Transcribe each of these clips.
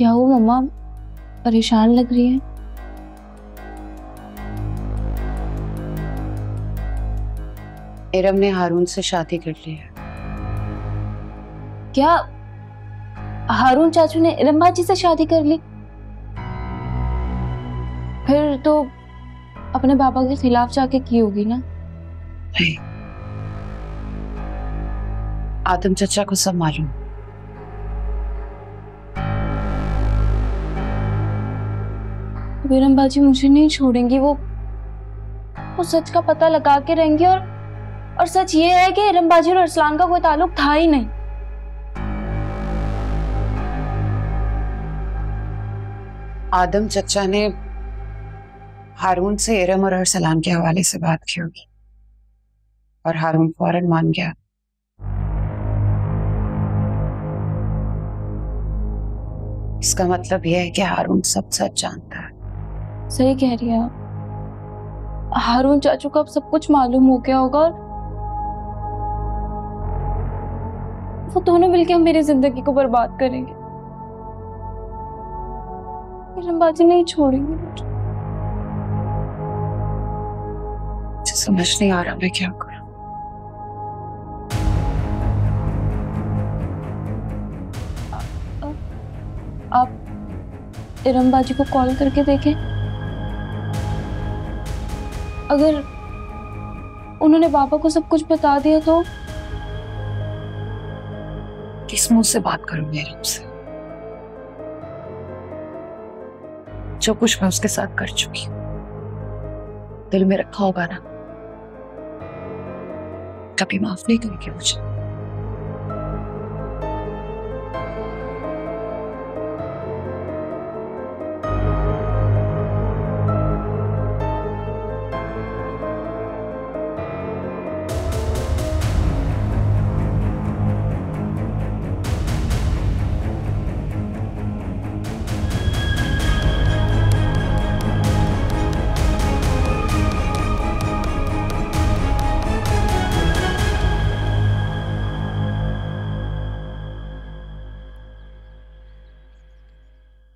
क्या हुआ मम्मा, परेशान लग रही है? इरम ने हारून से शादी कर ली है। क्या हारून चाचू ने इरम बाजी से शादी कर ली? फिर तो अपने पापा के खिलाफ जाके की होगी ना? नहीं, आदम चचा को सब मालूम। इरम बाजी मुझे नहीं छोड़ेंगी। वो सच का पता लगा के रहेंगी। और सच ये है कि इरम बाजी और अरसलान का कोई ताल्लुक था ही नहीं। आदम चचा ने हारून से इरम और अरसलान के हवाले से बात की होगी और हारून फौरन मान गया। इसका मतलब यह है कि हारून सब सच जानता है। सही कह रही है आप। हारून चाचू को अब सब कुछ मालूम हो गया होगा और वो दोनों मिलकर मेरी जिंदगी को बर्बाद करेंगे। इरम बाजी नहीं छोड़ेंगे मुझे। समझ नहीं आ रहा मैं क्या करूं। आप इरम बाजी को कॉल करके देखें। अगर उन्होंने पापा को सब कुछ बता दिया तो? किस मुंह से बात करूंगी इरम से? जो कुछ मैं उसके साथ कर चुकी हूं दिल में रखा होगा ना, कभी माफ नहीं करेगी मुझे।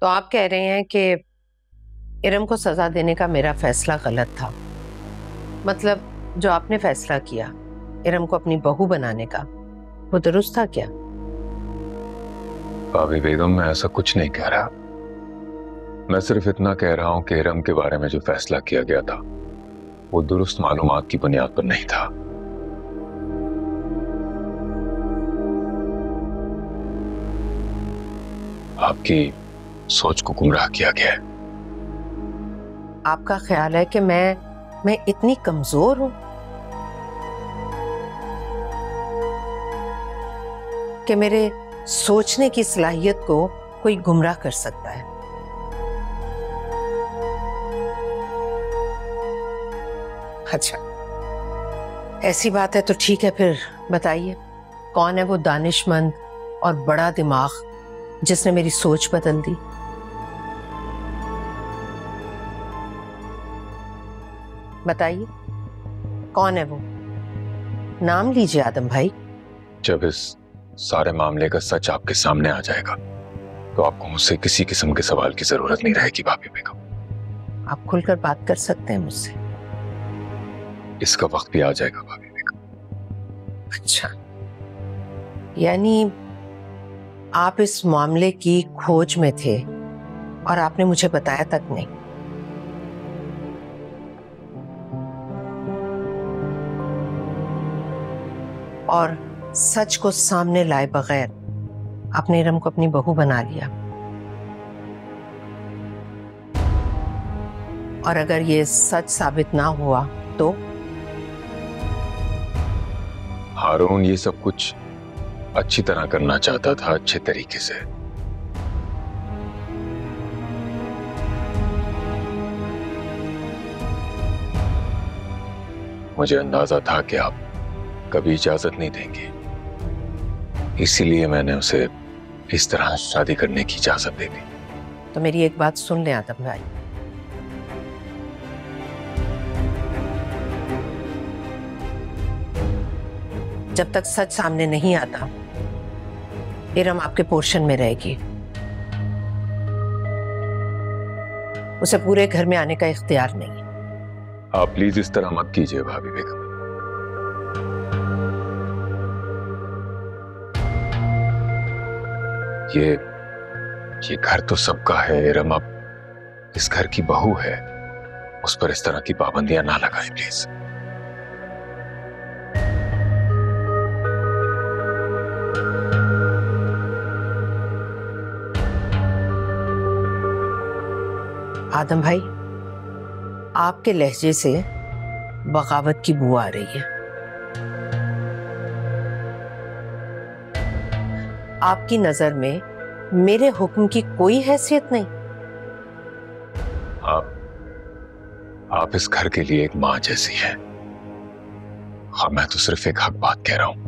तो आप कह रहे हैं कि इरम को सजा देने का मेरा फैसला गलत था। मतलब जो आपने फैसला किया इरम को अपनी बहू बनाने का, वो दुरुस्त था क्या? भाभी बेगम, मैं ऐसा कुछ नहीं कह रहा। मैं सिर्फ इतना कह रहा हूं कि इरम के बारे में जो फैसला किया गया था वो दुरुस्त मालूमात की बुनियाद पर नहीं था। आपकी सोच को गुमराह किया गया है। आपका ख्याल है कि मैं इतनी कमजोर हूं कि मेरे सोचने की सलाहियत को कोई गुमराह कर सकता है? अच्छा, ऐसी बात है तो ठीक है, फिर बताइए कौन है वो दानिशमंद और बड़ा दिमाग जिसने मेरी सोच बदल दी? बताइए कौन है वो? नाम लीजिए आदम भाई। जब इस सारे मामले का सच आपके सामने आ जाएगा तो आपको मुझसे किसी किस्म के सवाल की जरूरत नहीं रहेगी भाभी बेगम। आप खुलकर बात कर सकते हैं मुझसे। इसका वक्त भी आ जाएगा भाभी बेगम। अच्छा, यानी आप इस मामले की खोज में थे और आपने मुझे बताया तक नहीं। और सच को सामने लाए बगैर आपने इरम को अपनी बहू बना लिया। और अगर ये सच साबित ना हुआ तो? हारून ये सब कुछ अच्छी तरह करना चाहता था, अच्छे तरीके से। मुझे अंदाजा था कि आप कभी इजाजत नहीं देंगे, इसीलिए मैंने उसे इस तरह शादी करने की इजाजत दे दी। तो मेरी एक बात सुन ले आदम भाई, जब तक सच सामने नहीं आता इरम आपके पोर्शन में रहेगी। उसे पूरे घर में आने का इख्तियार नहीं है। आप प्लीज इस तरह मत कीजिए भाभी बेगम। ये घर तो सबका है इरम, अब इस घर की बहू है, उस पर इस तरह की पाबंदियां ना लगाएं प्लीज। आदम भाई, आपके लहजे से बगावत की बू आ रही है। आपकी नजर में मेरे हुक्म की कोई हैसियत नहीं। आप इस घर के लिए एक मां जैसी हैं, और मैं तो सिर्फ एक हक बात कह रहा हूं।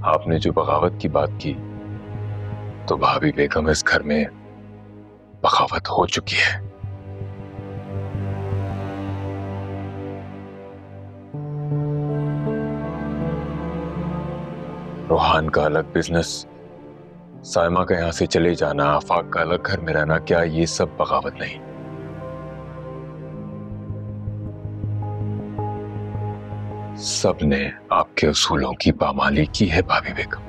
आपने जो बगावत की बात की, तो भाभी बेगम इस घर में बगावत हो चुकी है। रोहान का अलग बिजनेस, साइमा का यहां से चले जाना, आफाक का अलग घर में रहना, क्या ये सब बगावत नहीं? सबने आपके उसूलों की पामाली की है भाभी बेगम।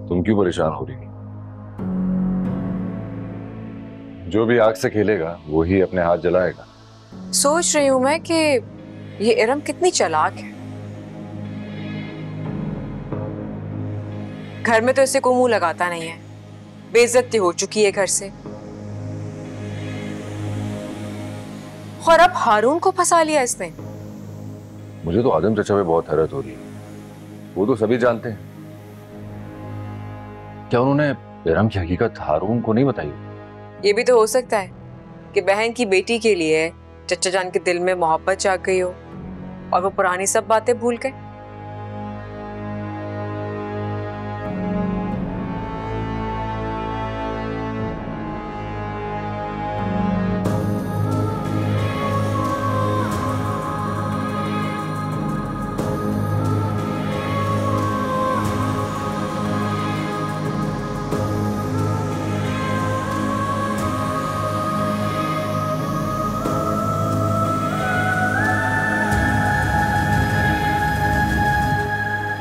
तुम क्यों परेशान हो रही? जो भी आग से खेलेगा वो ही अपने हाथ जलाएगा। सोच रही हूं मैं कि ये इरम कितनी चालाक है। घर में तो इसे कोई मुंह लगाता नहीं है, बेइज्जती हो चुकी है घर से, और अब हारून को फंसा लिया इसने। मुझे तो आदम चचा पे बहुत हैरत हो रही है। वो तो सभी जानते हैं, क्या उन्होंने इरम की हकीकत हारून को नहीं बताई? ये भी तो हो सकता है कि बहन की बेटी के लिए चचा जान के दिल में मोहब्बत जाग गई हो और वो पुरानी सब बातें भूल गए।